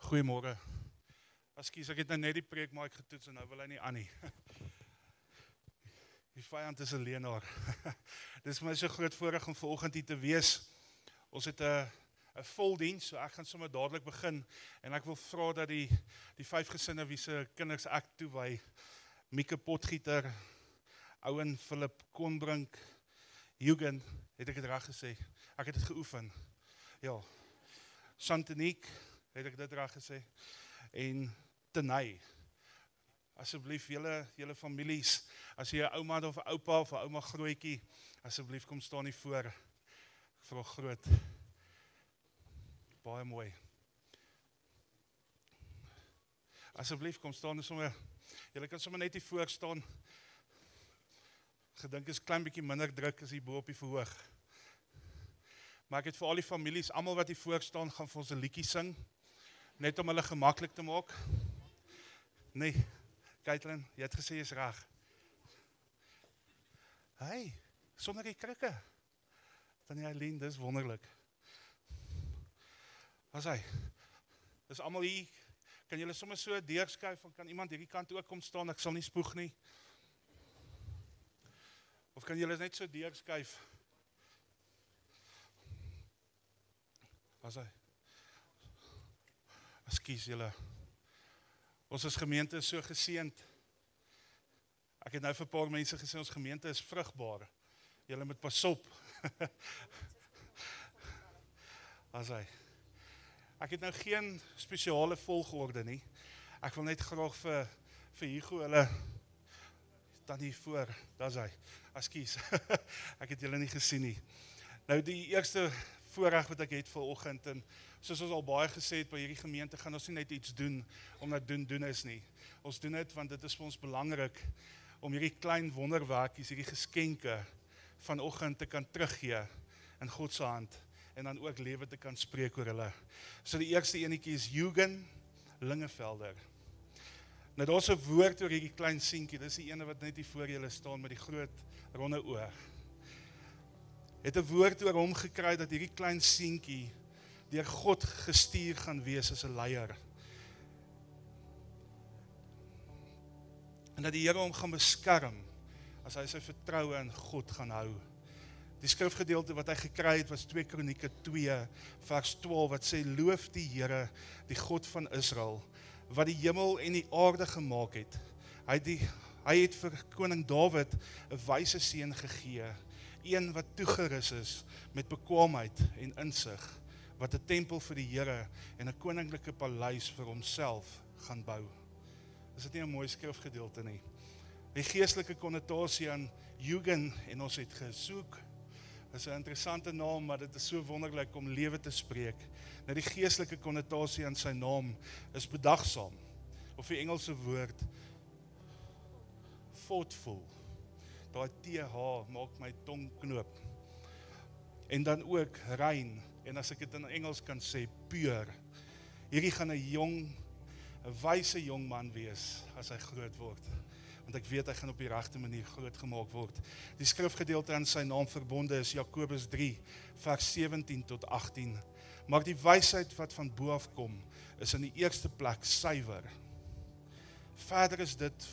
Goeiemôre. Ekskuus, ek het nou net die preek maar ek getoets en nou wil hy nie aan nie. Die vyand is 'n leienaar. Dis vir my so groot voorreg om vanoggend hier te wees. Ons het 'n vol diens, so ek gaan sommer dadelik begin en ek wil vra dat die 5 gesinne wie se kinders ek toewy, Mieke Potgieter, Ouen Philip Konbrink, Hugen, het ek dit reg gesê? Ek het dit geoefen. Ja. Santanique, het ek dit reg gesê? En Tenay. Asseblief julle families, as jy 'n ouma of 'n oupa of 'n ouma grootjie, asseblief kom staan hier voor. Ek vra groot. Baie mooi. Asseblief kom staan sommer. Julle kan sommer net hier voor staan. Gedink is klein bietjie minder druk as hier bo op die verhoog. Maar ek het vir al die families, almal wat hier voor staan, gaan vir ons 'n liedjie sing, net om hulle gemaklik te maak. Nee, Caitlin, jy het gesê jy's reg. Hey, sonder die krikke. Tannie Eileen, dis wonderlik. Wat sê? Dis almal hier. Kan julle sommer so deurskuif, of kan iemand hierdie kant ook kom staan? Ek sal nie spoeg nie. Of kan julle net so deurskuif? Wat sê? Ekskuus julle. Ons as gemeente is so geseënd. Ek het nou vir 'n paar mense gesê ons gemeente is vrugbaar. Julle moet pas op. Wat sê? Ek het nou geen spesiale volgorde nie. Ek wil net graag vir Hugo hulle dan hier voor, daar's hy. Ekskuus. Ek het julle nie gesien nie. Nou die eerste voorreg wat ek het vanoggend, en soos ons al baie gesê het by hierdie gemeente, gaan ons nie net iets doen omdat doen is nie. Ons doen dit want dit is vir ons belangrik om hierdie klein wonderwerkies, hierdie geskenke vanoggend te kan teruggee in God se hand en dan ook lewe te kan spreek oor hulle. So die eerste enetjie is Hugen Lingevelder. Nou daar's 'n woord oor hierdie klein seentjie, dis die ene wat net hier voor julle staan met die groot ronde oë. Het 'n woord oor hom gekry dat hierdie klein seentjie deur God gestuur gaan wees as 'n leier. En dat die Here hom gaan beskerm as hy sy vertroue in God gaan hou. Die skrifgedeelte wat hy gekry het was 2 Kronieke 2 vers 12 wat sê: loof die Here, die God van Israel, wat die hemel en die aarde gemaak het. Hy het vir koning Dawid 'n wyse seun gegee, een wat toegerus is met bekwaamheid en insig, wat 'n tempel vir die Here en 'n koninklike paleis vir homself gaan bou. Is dit nie 'n mooi skrifgedeelte nie? Die geestelike konnotasie aan Hugen, en ons het gesoek, is 'n interessante naam, maar dit is so wonderlik om lewe te spreek. Nou die geestelike konnotasie aan sy naam is bedagsaam, of die Engelse woord thoughtful. Daai TH maak my tong knoop. En dan ook rein, en as ek dit in Engels kan sê, pure. Hierdie gaan 'n wyse jong man wees as hy groot word. Want ek weet hy gaan op die regte manier groot gemaak word. Die skrifgedeelte aan sy naam verbonde is Jakobus 3 vers 17 tot 18. Maar die wysheid wat van bo af kom, is in die eerste plek suiwer. Verder is dit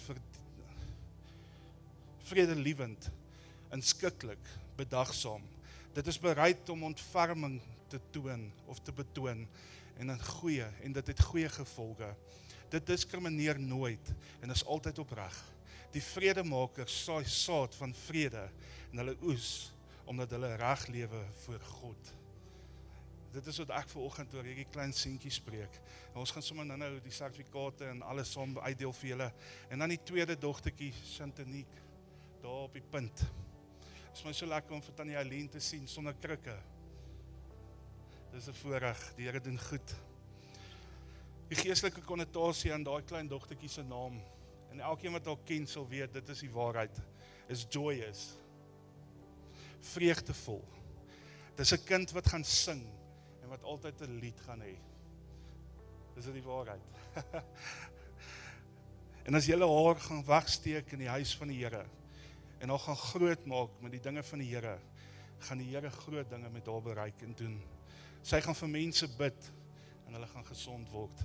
vredelievend, inskikkelik, bedagsaam. Dit is bereid om ontferming te toon of te betoon en dit het goeie gevolge. Dit diskrimineer nooit en is altyd opreg. Die vredemaker saai saad van vrede en hulle oes omdat hulle reg lewe voor God. Dit is wat ek vanoggend oor hierdie klein seentjie spreek. En ons gaan sommer nou die sertifikate en alles saam uitdeel vir julle. En dan die tweede dogtertjie, Santanique, daar op die punt. Dit is my so lekker om vir Tannie Eileen te sien sonder krikke. Dis 'n voorreg, die Here doen goed. Die geestelike konnotasie aan daai klein dogtertjie se naam, en elkeen wat haar ken sal weet, dit is die waarheid, is joyous, vreugdevol. Dis 'n kind wat gaan sing, en wat altyd 'n lied gaan hê. Dis die waarheid. En as julle haar gaan wegsteek in die huis van die Here, en haar gaan groot maak met die dinge van die Here, gaan die Here groot dinge met haar bereik en doen. Sy gaan vir mense bid, en hulle gaan gesond word.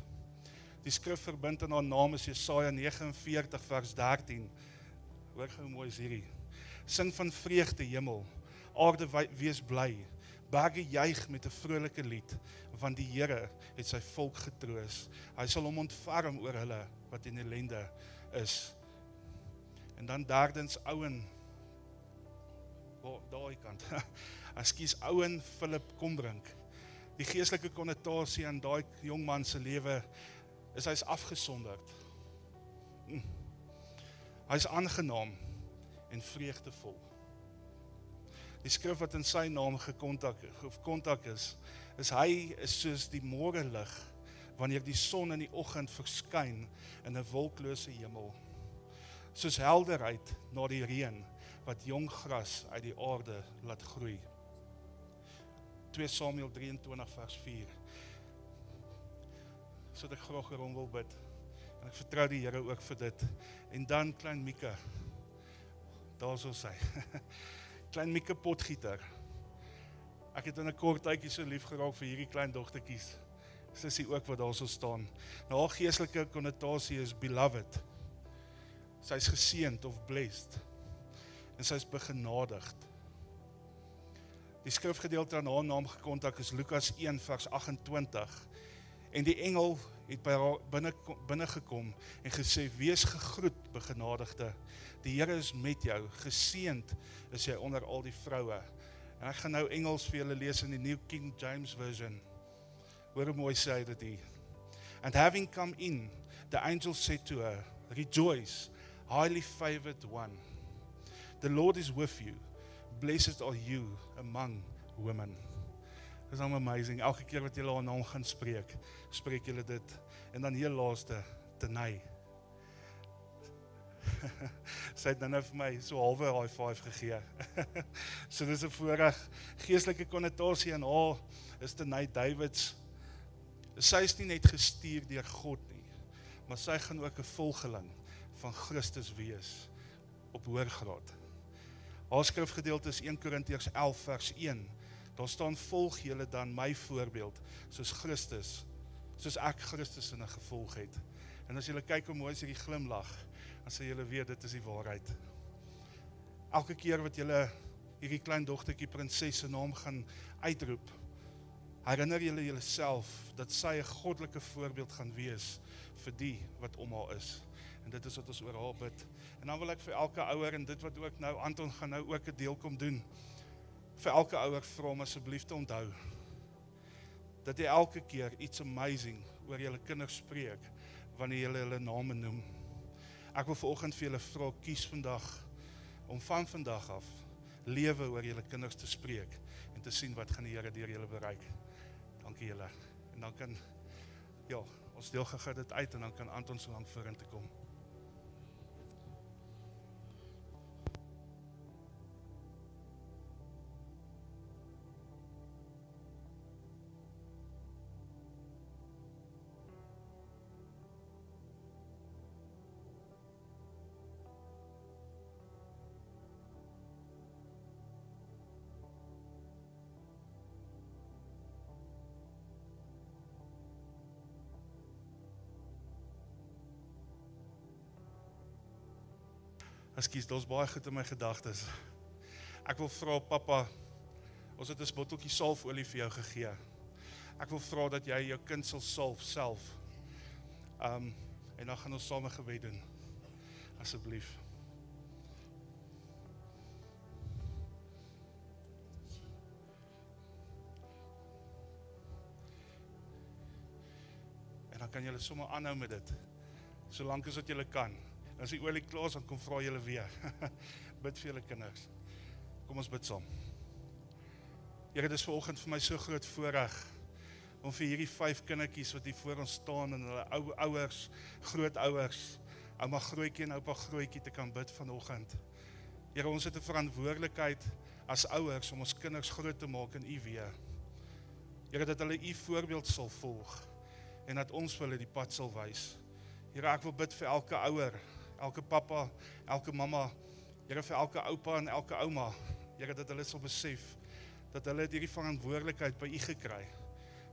Die skrif verbind in haar naam is Jesaja 49 vers 13. Hoor gou mooi is hierdie. Sing van vreugde hemel, aarde wees bly, berge juig met 'n vrolike lied, want die Here het sy volk getroos. Hy sal hom ontferm oor hulle wat in ellende is. En dan derdens Ouen, daai kant, ekskuus, Ouen Philip Kombrink. Die geestelike konnotasie aan daai jongman se lewe is hy's afgesonderd. Hy's aangenaam en vreugdevol. Die skrif wat in sy naam kontak is hy is soos die môrelig wanneer die son in die oggend verskyn in 'n wolklose hemel. Soos helderheid na die reën wat jong gras uit die aarde laat groei. 2 Samuel 23 vers 4. So dat ek graag erom wil bid. En ek vertrou die Here ook vir dit. En dan klein Mieke. Daar sou sy. Klein Mieke Potgieter. Ek het in 'n kort tydjie so lief geraak vir hierdie klein dogtertjies. Sissie ook wat daar sou staan. Nou haar geestelike konnotasie is beloved. Sy is geseënd of blessed. En sy is begenadigd. Die skrifgedeelte aan haar naam gekontak is Lukas 1 vers 28. En die engel het by haar binnengekom en gesê, wees gegroet, begenadigde. Die Here is met jou, geseënd is jy onder al die vroue. En ek gaan nou Engels vir julle lees in die New King James Version. Hoor hoe mooi sê hy dit hier. And having come in, the angel said to her, rejoice, highly favored one. The Lord is with you. Blessed are you among women. Dit is amazing. Elke keer wat julle haar naam gaan spreek julle dit. En dan heel laaste, Tenay. Sy het nou vir my so halwe high five gegee. So dis 'n voorreg. Geestelike konnotasie aan haar is Tenay Davids. Sy is nie net gestuur deur God nie, maar sy gaan ook 'n volgeling van Christus wees op hoër graad. Haar skrifgedeelte is 1 Korintiërs 11 vers 1. Daar staan, volg julle dan my voorbeeld, soos ek Christus in 'n gevolg het. En as julle kyk hoe mooi is hierdie glimlag, dan sal julle weet, dit is die waarheid. Elke keer wat julle hierdie klein dogtertjie prinses se naam gaan uitroep, herinner julle julleself dat sy 'n goddelike voorbeeld gaan wees vir die wat om haar is. En dit is wat ons oor haar bid. En dan wil ek vir elke ouer, en dit wat ook nou, Anton gaan nou ook 'n deel kom doen, vir elke ouer vra om asseblief te onthou, dat jy elke keer iets amazing oor julle kinders spreek, wanneer julle hulle name noem. Ek wil vanoggend vir julle vra, kies vandag, om van vandag af, lewe oor julle kinders te spreek, en te sien wat gaan die Here deur julle bereik. Dankie julle. En dan kan, ons deel gou dit uit, en dan kan Anton so lank vorentoe kom. Ekskuus, daar's baie goed in my gedagtes. Ek wil vra, Papa, ons het 'n botteltjie salfolie vir jou gegee. Ek wil vra dat jy jou kind sal salf self. En dan gaan ons saam 'n gebed doen. Asseblief. En dan kan julle sommer aanhou met dit, solank as wat julle kan. As die olie klaar is, dan kom vra julle weer. Bid vir julle kinders. Kom ons bid saam. Here, dis vanoggend vir my so groot voorreg om vir hierdie 5 kindertjies wat hier voor ons staan en hulle ouers, grootouers, ouma Grootjie en oupa Grootjie te kan bid vanoggend. Here, ons het 'n verantwoordelikheid as ouers om ons kinders groot te maak in U weë. Here, dat hulle U voorbeeld sal volg en dat ons hulle die pad sal wys. Here, ek wil bid vir elke ouer, elke papa, elke mamma, Here, vir elke oupa en elke ouma, Here, dat hulle sal besef, dat hulle hierdie verantwoordelikheid by U gekry,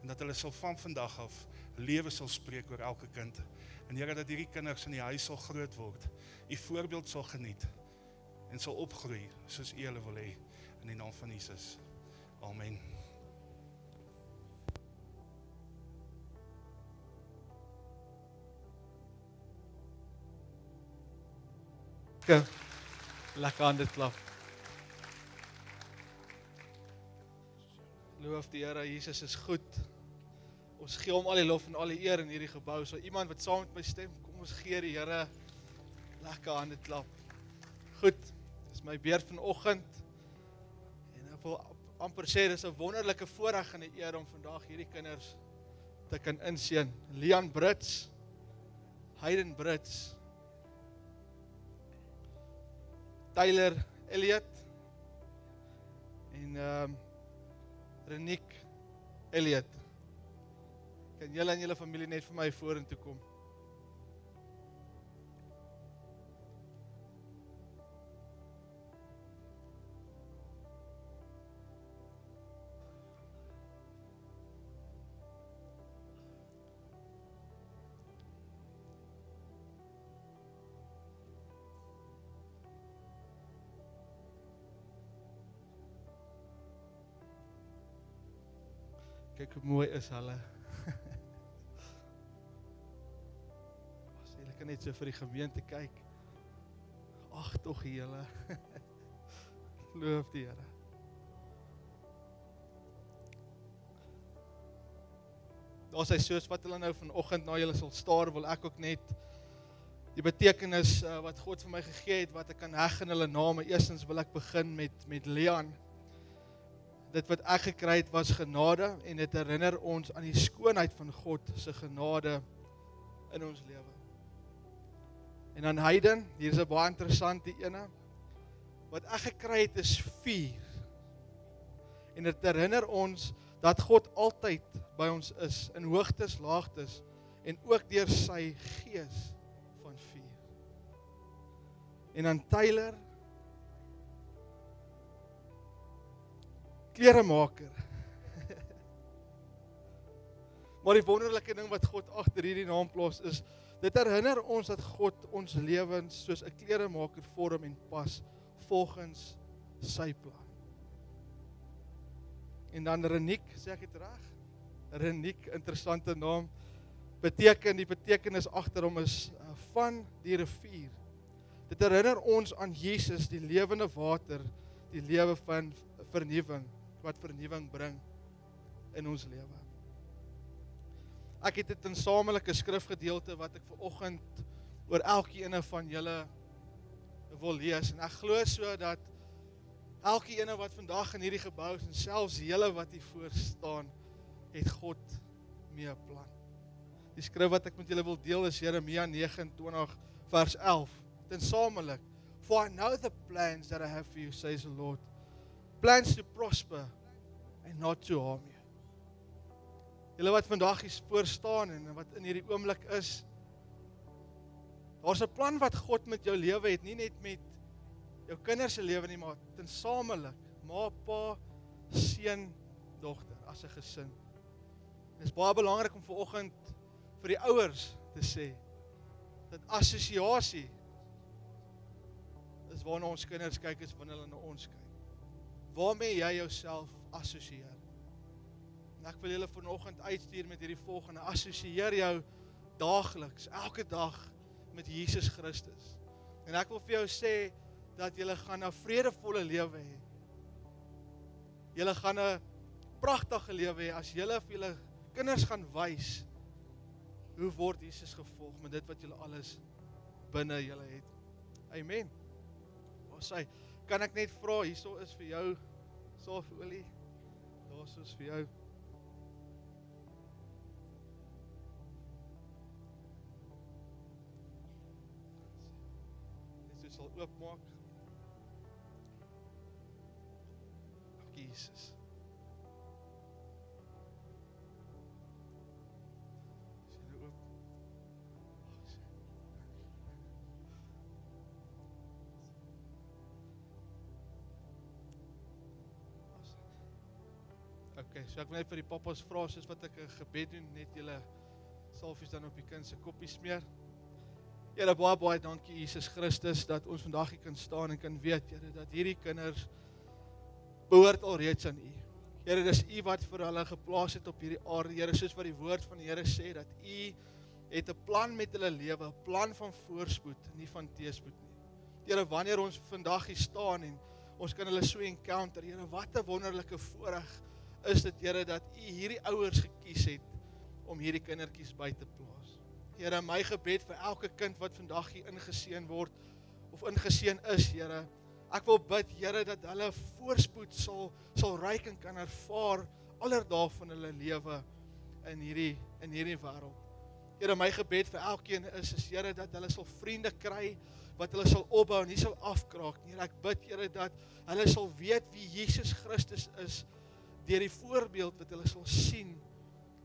en dat hulle sal van vandag af lewe sal spreek oor elke kind. En Here, dat hierdie kinders in die huis sal groot word, U voorbeeld sal geniet en sal opgroei soos U hulle wil hê, in die naam van Jesus. Amen. Lekker hande klap. Loof die Here, Jesus is goed. Ons gee hom al die lof en al die eer in hierdie gebou. So iemand wat saam met my stem, kom ons gee die Here lekker hande klap. Goed, dis my beurt vanoggend. En ek wil amper sê, dis 'n wonderlike voorreg en 'n eer om vandag hierdie kinders te kan inseën. Leon Brits, Hayden Brits, Tyler Elliot en Renique Elliot. Kan julle en julle familie net vir my vorentoe kom? Kyk hoe mooi is hulle. Julle kan net so vir die gemeente kyk. Ag tog julle. Loof die Here. Daar sê soos wat hulle nou vanoggend na julle sal staar, wil ek ook net die betekenis wat God vir my gegee het, wat ek kan heg in hulle name. Eerstens wil ek begin met Leon. Dit wat ek gekry het was genade en dit herinner ons aan die skoonheid van God se genade in ons lewe. En dan Hayden, hier is 'n baie interessante ene. Wat ek gekry het is vuur. En dit herinner ons dat God altyd by ons is, in hoogtes, laagtes en ook deur sy gees van vuur. En dan Tyler, kleremaker. Maar die wonderlike ding wat God agter hierdie naam plaas is, dit herinner ons dat God ons lewens soos 'n kleremaker vorm en pas volgens sy plan. En dan Renique, sê ek dit reg? Renique, interessante naam, die betekenis agter hom is van die rivier. Dit herinner ons aan Jesus, die lewende water, die lewe van vernuwing, wat vernuwing bring in ons lewe. Ek het dit in samelike skrifgedeelte wat ek vanoggend oor elkeen van julle wil lees, en ek glo so dat elkeen wat vandag in hierdie gebou is, en selfs julle wat hier voor staan, het God mee 'n plan. Die skrif wat ek met julle wil deel is Jeremia 29 vers 11, ten samelik. For I know the plans that I have for you, says the Lord. Plans to prosper and not to harm you. Julle wat vandag hier voor staan en wat in hierdie oomblik is, daar's 'n plan wat God met jou lewe het, nie net met jou kinders se lewe nie, maar ten samelik, ma, pa, seun, dogter, as 'n gesin. Dit is baie belangrik om vanoggend vir die ouers te sê, dat assosiasie is waarna ons kinders kyk, is wanneer hulle na ons kyk. Waarmee jy jouself assosieer? En ek wil julle vanoggend uitstuur met hierdie volgende: assosieer jou daagliks, elke dag met Jesus Christus. En ek wil vir jou sê dat julle gaan 'n vredevolle lewe hê. Julle gaan 'n pragtige lewe hê as julle vir julle kinders gaan wys hoe word Jesus gevolg met dit wat julle alles binne julle het. Amen. Sê, kan ek net vra, hierso is vir jou salfolie, daarso is vir jou. Net so sal oopmaak. Jesus. Okay, so ek wil net vir die pappas vra, soos wat ek 'n gebed doen, net julle salfies dan op die kind se koppie smeer. Here, baie dankie Jesus Christus, dat ons vandag hier kan staan en kan weet, Here, dat hierdie kinders behoort alreeds aan U. Here, dis U wat vir hulle geplaas het op hierdie aarde, Here, soos wat die woord van die Here sê, dat U het 'n plan met hulle lewe, 'n plan van voorspoed, nie van teëspoed nie. Here, wanneer ons vandag hier staan en ons kan hulle so encounter, Here, wat 'n wonderlike voorreg is dit, Here, dat U hierdie ouers gekies het om hierdie kindertjies by te plaas. Here, my gebed vir elke kind wat vandag hier ingeseën word of ingeseën is, Here, ek wil bid, Here, dat hulle voorspoed sal ryk en kan ervaar allerdae van hulle lewe in hierdie wêreld. Here, my gebed vir elkeen is Here, dat hulle sal vriende kry wat hulle sal opbou en nie sal afkraak nie. Here, ek bid, Here, dat hulle sal weet wie Jesus Christus is deur die voorbeeld wat hulle sal sien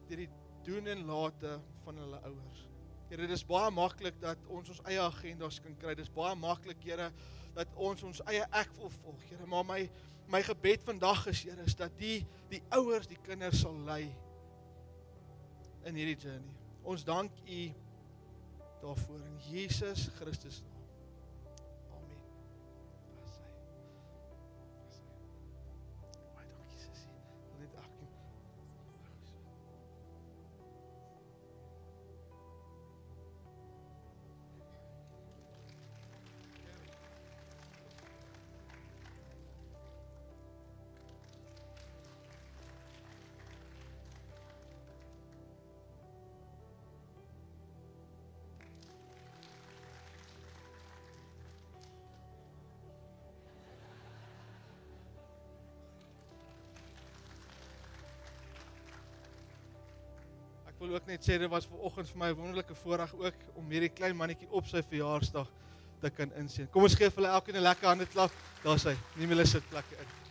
deur die doen en late van hulle ouers. Here, dit is baie maklik dat ons eie agendas kan kry. Dit is baie maklik, Here, dat ons eie ek wil volg, Here, maar my gebed vandag is, Here, is dat die ouers die kinders sal lei in hierdie journey. Ons dank U daarvoor in Jesus Christus naam. Amen. Was hy. Baie dankie, sussie. Net ek. Ek wil ook net sê, dit was vanoggend vir my 'n wonderlike voorreg ook om hierdie klein mannetjie op sy verjaarsdag te kan inseën. Kom ons gee vir hulle elkeen 'n lekker hande klap. Daar's hy. Neem hulle sitplekke in.